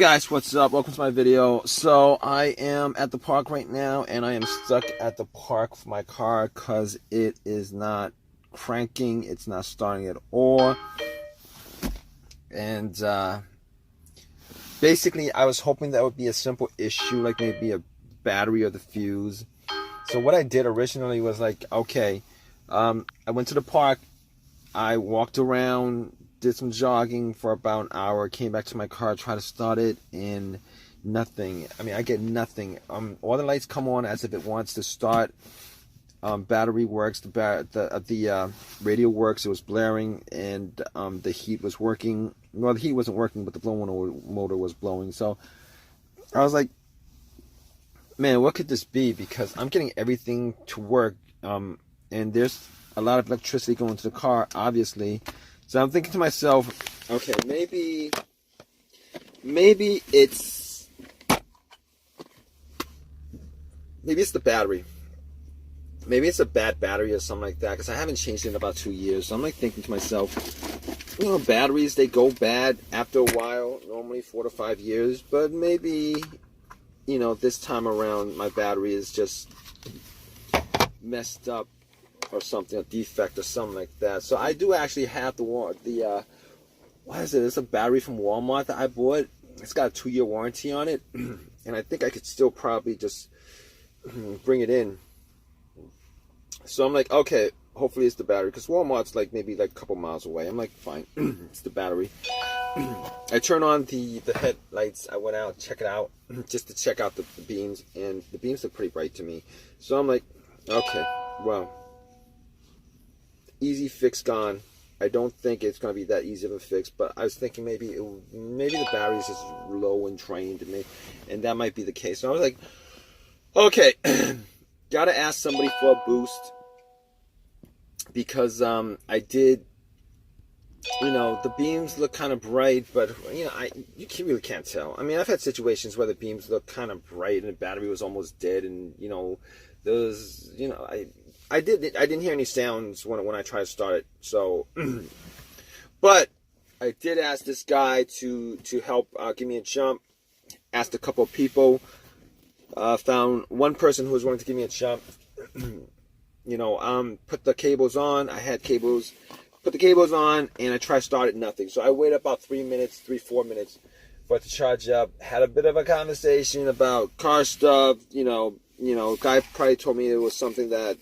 Guys, what's up? Welcome to my video. So I am at the park right now, and I am stuck at the park for my car because it is not cranking. It's not starting at all. And basically, I was hoping that would be a simple issue, like maybe a battery or the fuse. So what I did originally was like, okay, I went to the park. I walked around, did some jogging for about an hour, came back to my car, tried to start it, and nothing. I mean, I get nothing. All the lights come on as if it wants to start. Battery works, the radio works. It was blaring, and the heat was working. Well, the heat wasn't working, but the blow motor was blowing. So I was like, man, what could this be? Because I'm getting everything to work, and there's a lot of electricity going to the car, obviously. So I'm thinking to myself, okay, maybe it's the battery. Maybe it's a bad battery or something like that, because I haven't changed it in about 2 years. So I'm like thinking to myself, you know, batteries, they go bad after a while, normally 4 to 5 years. But maybe, you know, this time around my battery is just messed up or something, a defect or something like that. So I do actually have what is it? It's a battery from Walmart that I bought. It's got a 2-year warranty on it, and I think I could still probably just bring it in. So I'm like, okay, hopefully it's the battery, because Walmart's like maybe like a couple miles away. I'm like, fine, it's the battery. I turn on the headlights. I went out, check it out, just to check out the beams, and the beams look pretty bright to me. So I'm like, okay, well, easy fix gone. I don't think it's going to be that easy of a fix, but I was thinking maybe the battery is just low and drained, and that might be the case. So I was like, okay, gotta ask somebody for a boost, because I did, you know, the beams look kind of bright, but you know, you really can't tell. I mean, I've had situations where the beams look kind of bright and the battery was almost dead, and you know, those, you know, I didn't hear any sounds when I tried to start it. So, but I did ask this guy to help give me a jump. Asked a couple of people. Found one person who was willing to give me a jump. You know, put the cables on. I had cables. Put the cables on, and I tried to start it. Nothing. So I waited about 4 minutes for it to charge up. Had a bit of a conversation about car stuff. You know, guy probably told me it was something that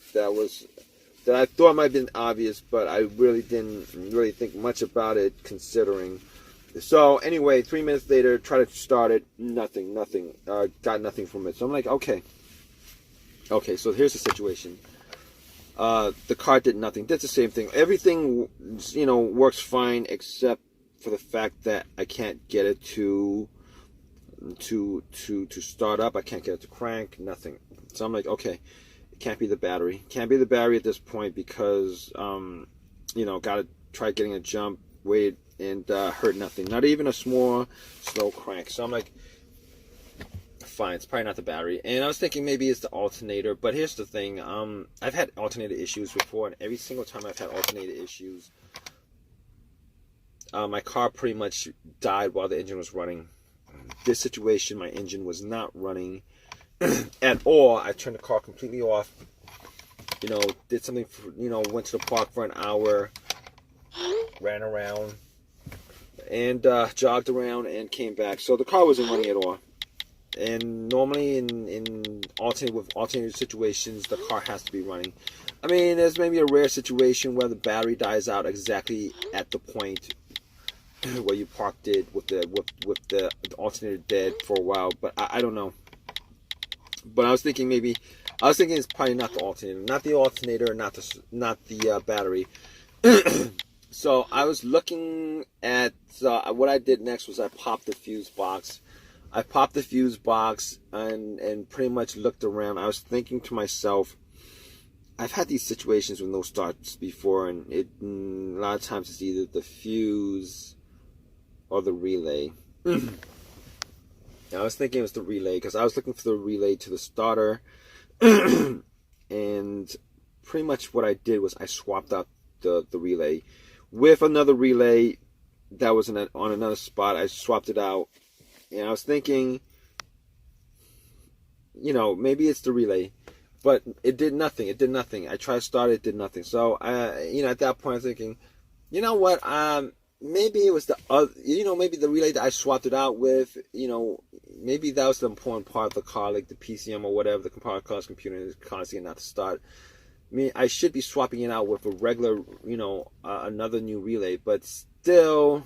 I thought might have been obvious, but I really didn't really think much about it, considering. So anyway, 3 minutes later, tried to start it, nothing, got nothing from it. So I'm like, okay, so here's the situation. The car did nothing, did the same thing. Everything, you know, works fine, except for the fact that I can't get it to start up. I can't get it to crank, nothing. So I'm like, okay, it can't be the battery. Can't be the battery at this point, because you know, gotta try getting a jump, waited, and heard nothing. Not even a small slow crank. So I'm like, fine, it's probably not the battery. And I was thinking maybe it's the alternator, but here's the thing. I've had alternator issues before, and every single time I've had alternator issues, my car pretty much died while the engine was running. This situation, my engine was not running at all. I turned the car completely off. You know, did something for, you know, went to the park for an hour, ran around, and jogged around, and came back. So the car wasn't running at all. And normally in alternative situations, the car has to be running. I mean, there's maybe a rare situation where the battery dies out exactly at the point where you parked it with the alternator dead for a while, but I don't know. But I was thinking it's probably not the alternator, not the battery. So I was looking at what I did next was I popped the fuse box. I popped the fuse box and pretty much looked around. I was thinking to myself, I've had these situations with no starts before, and a lot of times it's either the fuse or the relay. I was thinking it was the relay, because I was looking for the relay to the starter. And pretty much what I did was I swapped out the relay with another relay that was on another spot. I swapped it out, And I was thinking, maybe it's the relay, but it did nothing. It did nothing. I tried to start it, it did nothing. So, at that point, I'm thinking, you know what? Maybe it was maybe the relay that I swapped it out with. Maybe that was the important part of the car, like the PCM or whatever, the car's computer is constantly not to start. I mean, I should be swapping it out with a regular, another new relay, but still,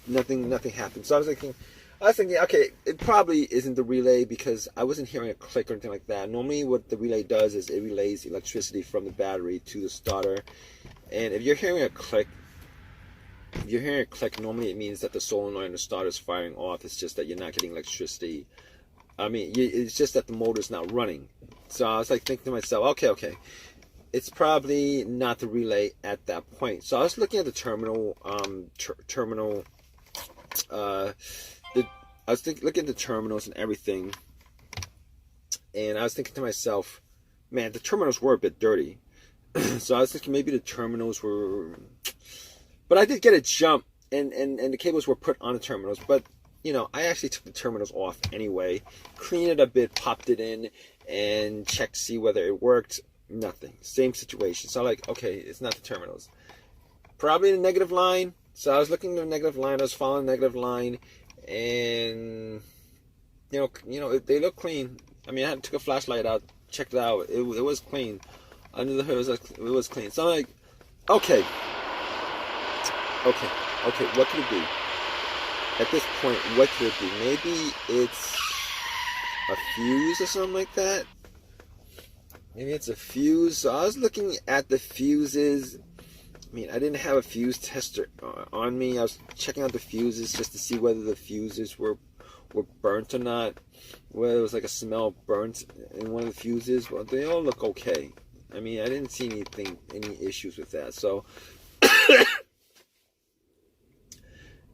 nothing happened. So I was thinking, okay, it probably isn't the relay because I wasn't hearing a click or anything like that. Normally what the relay does is it relays electricity from the battery to the starter. And if you're hearing a click, normally it means that the solenoid in the starter is firing off. It's just that you're not getting electricity. I mean, it's just that the motor's not running. So I was like thinking to myself, okay. It's probably not the relay at that point. So I was looking at the terminal, looking at the terminals and everything, and I was thinking to myself, man, the terminals were a bit dirty. So I was thinking maybe the terminals were, but I did get a jump, and the cables were put on the terminals, but I actually took the terminals off anyway, cleaned it a bit, popped it in, and checked to see whether it worked. Nothing. Same situation. So I'm like, okay, it's not the terminals. Probably the negative line. So I was looking at the negative line. I was following the negative line, and they look clean. I mean, I took a flashlight out, checked it out. It was clean. Under the hood, it was clean. So I'm like, okay. What could it be? At this point, what could it be? Maybe it's a fuse or something like that. Maybe it's a fuse. So I was looking at the fuses. I mean, I didn't have a fuse tester on me. I was checking out the fuses just to see whether the fuses were burnt or not. Whether it was like a smell burnt in one of the fuses. Well, they all look okay. I mean, I didn't see any issues with that. So,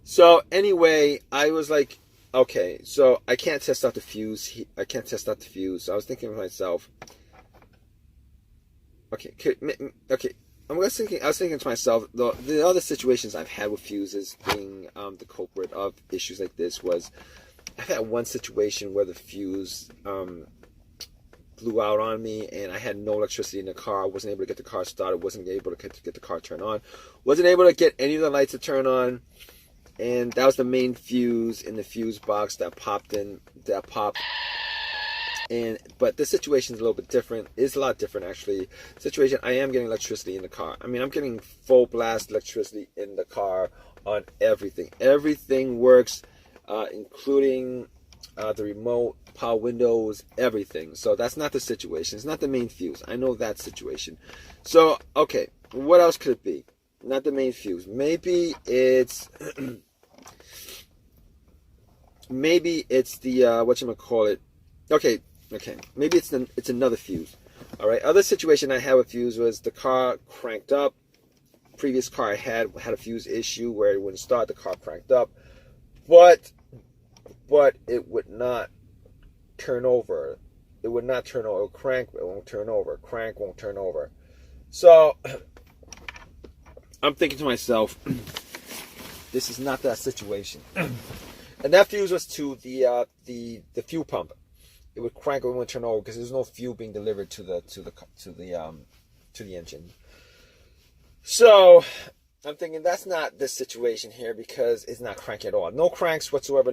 so anyway, I was like, okay, so I can't test out the fuse. So I was thinking to myself, okay. I was thinking to myself, the other situations I've had with fuses being the culprit of issues like this was, I've had one situation where the fuse blew out on me, and I had no electricity in the car. I wasn't able to get the car started. Wasn't able to get the car turned on. Wasn't able to get any of the lights to turn on, and that was the main fuse in the fuse box that popped. But this situation is a little bit different. It's a lot different, actually. Situation, I am getting electricity in the car. I mean, I'm getting full blast electricity in the car on everything. Everything works, including the remote, power windows, everything. So that's not the situation. It's not the main fuse. I know that situation. So, okay, what else could it be? Not the main fuse. Maybe it's the whatchamacallit. Okay, maybe it's another fuse. All right. Other situation I had with fuse was the car cranked up. Previous car I had a fuse issue where it wouldn't start. The car cranked up, but it would not turn over. It would not turn over. Crank, it won't turn over. Crank won't turn over. So I'm thinking to myself, this is not that situation. And that fuse was to the fuel pump. It would crank, it wouldn't turn over because there's no fuel being delivered to the engine. So I'm thinking that's not this situation here because it's not cranking at all. No cranks whatsoever.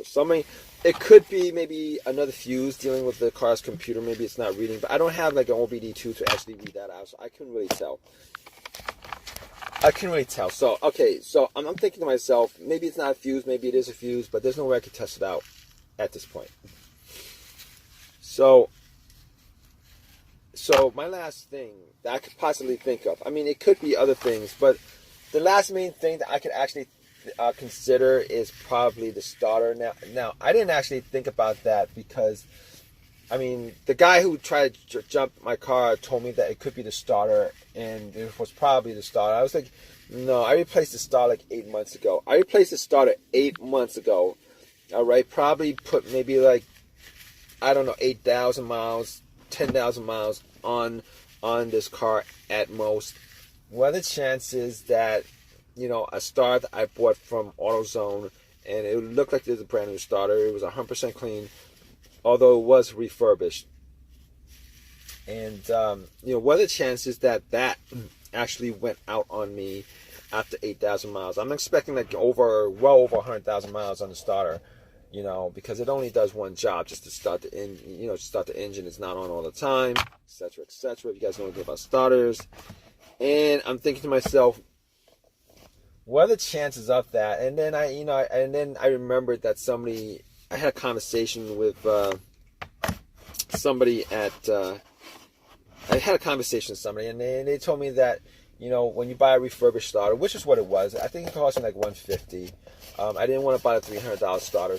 So I mean, it could be maybe another fuse dealing with the car's computer. Maybe it's not reading, but I don't have like an OBD2 to actually read that out, so I couldn't really tell. So okay, so I'm thinking to myself, maybe it's not a fuse, maybe it is a fuse, but there's no way I could test it out at this point. So my last thing that I could possibly think of, I mean, it could be other things, but the last main thing that I could actually consider is probably the starter. Now, I didn't actually think about that because, I mean, the guy who tried to jump my car told me that it could be the starter, and it was probably the starter. I was like, no, I replaced the starter like 8 months ago. All right, probably put maybe like, I don't know, 8,000 miles, 10,000 miles on this car at most. What are the chances that, a starter that I bought from AutoZone and it looked like it was a brand new starter. It was 100% clean, although it was refurbished. And what are the chances that actually went out on me after 8,000 miles? I'm expecting like well over 100,000 miles on the starter, because it only does one job, just to start the engine. It's not on all the time, etc., etc. If you guys know anything about starters. And I'm thinking to myself, what are the chances of that? And then I remembered that I had a conversation with somebody and they told me that, when you buy a refurbished starter, which is what it was, I think it cost me like $150. I didn't want to buy a $300 starter.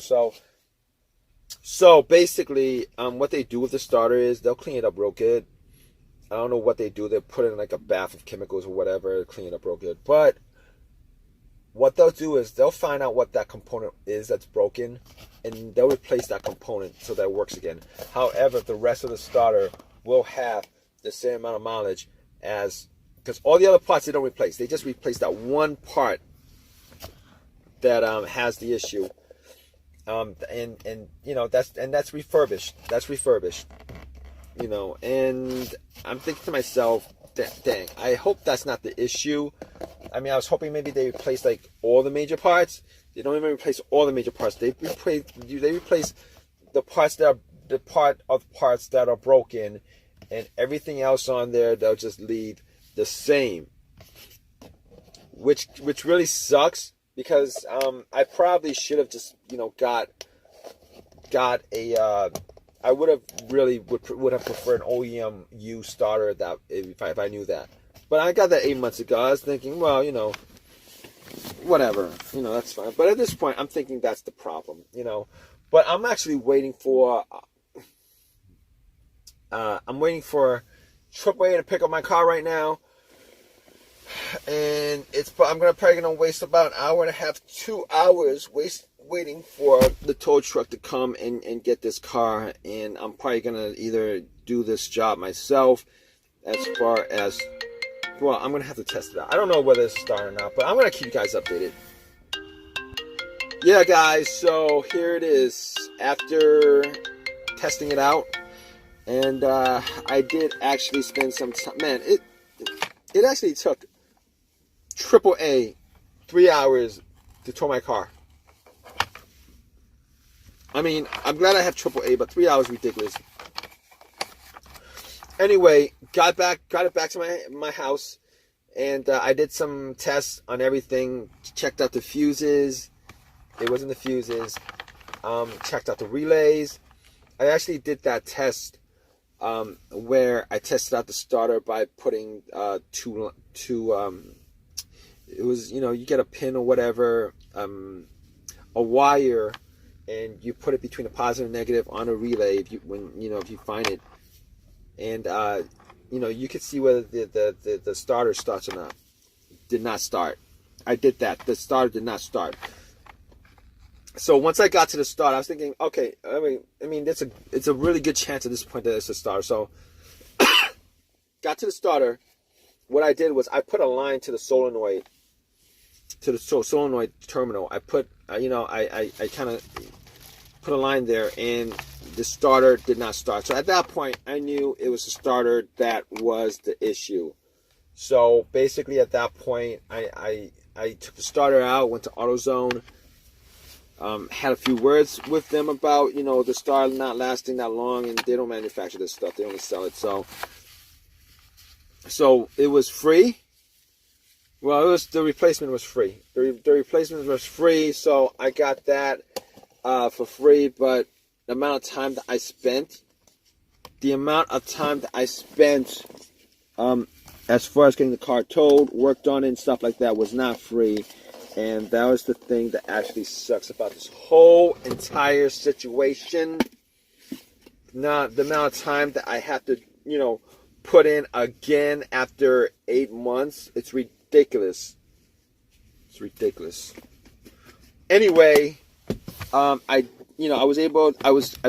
So basically, what they do with the starter is they'll clean it up real good. I don't know what they do. They put it in like a bath of chemicals or whatever, clean it up real good. But what they'll do is they'll find out what that component is that's broken, and they'll replace that component so that it works again. However, the rest of the starter will have the same amount of mileage because all the other parts they don't replace. They just replace that one part that has the issue. That's refurbished. And I'm thinking to myself, dang, I hope that's not the issue. I mean, I was hoping maybe they replace like all the major parts. They don't even replace all the major parts. They replace the parts that are broken, and everything else on there they'll just leave the same. Which really sucks, because I probably should have just got a I would have preferred an OEM used starter that if I knew that. But I got that 8 months ago. I was thinking, well, whatever, that's fine. But at this point, I'm thinking that's the problem, But I'm actually waiting for AAA to pick up my car right now, and I'm probably gonna waste about an hour and a half, 2 hours waiting for the tow truck to come and get this car. And I'm probably gonna either do this job myself, as far as, well, I'm gonna have to test it out. I don't know whether it's a start or not, but I'm gonna keep you guys updated. Yeah, guys, so here it is after testing it out. And I did actually spend some time. Man, it actually took AAA 3 hours to tow my car. I mean, I'm glad I have AAA, but 3 hours is ridiculous. Anyway, got it back to my house, and I did some tests on everything. Checked out the fuses. It wasn't the fuses. Checked out the relays. I actually did that test where I tested out the starter by putting two it was, you get a pin or whatever, a wire, and you put it between a positive and negative on a relay if you find it, and you could see whether the starter starts or not. Did not start. I did that. The starter did not start. So once I got to the start, I was thinking, okay, I mean, it's a really good chance at this point that it's a starter. So got to the starter. What I did was I put a line to the solenoid terminal. I put, I kind of put a line there, and the starter did not start. So at that point, I knew it was the starter that was the issue. So basically, at that point, I took the starter out, went to AutoZone. Had a few words with them about, the starter not lasting that long, and they don't manufacture this stuff. They only sell it. So it was free. Well, the replacement was free. The replacement was free, so I got that for free. But the amount of time that I spent, as far as getting the car towed, worked on it, and stuff like that, was not free. And that was the thing that actually sucks about this whole entire situation. Now, the amount of time that I have to, put in again after 8 months, it's ridiculous. It's ridiculous. Anyway, I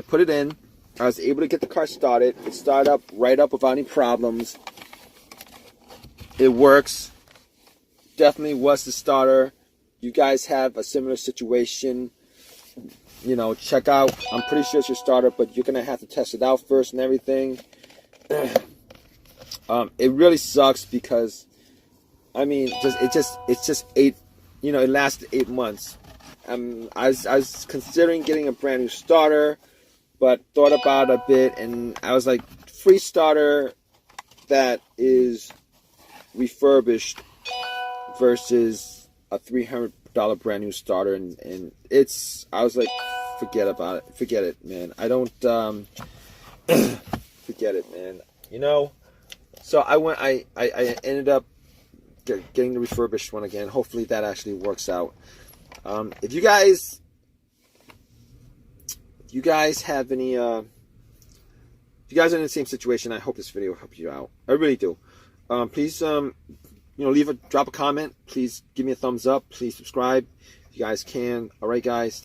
put it in. I was able to get the car started. It started up right up without any problems. It works. Definitely was the starter. you guys have a similar situation, you know, check out. I'm pretty sure it's your starter, but you're gonna have to test it out first and everything. It really sucks because, I mean, it's just 8. You know, it lasted 8 months. I was considering getting a brand new starter, but thought about it a bit, and I was like, free starter that is refurbished versus a $300 brand new starter, and I was like, forget it, man. I don't forget it, man. You know, so I ended up getting the refurbished one again. Hopefully that actually works out. If you guys have any, if you guys are in the same situation, I hope this video will help you out. I really do. Please, you know, drop a comment. Please give me a thumbs up. Please subscribe if you guys can. All right, guys.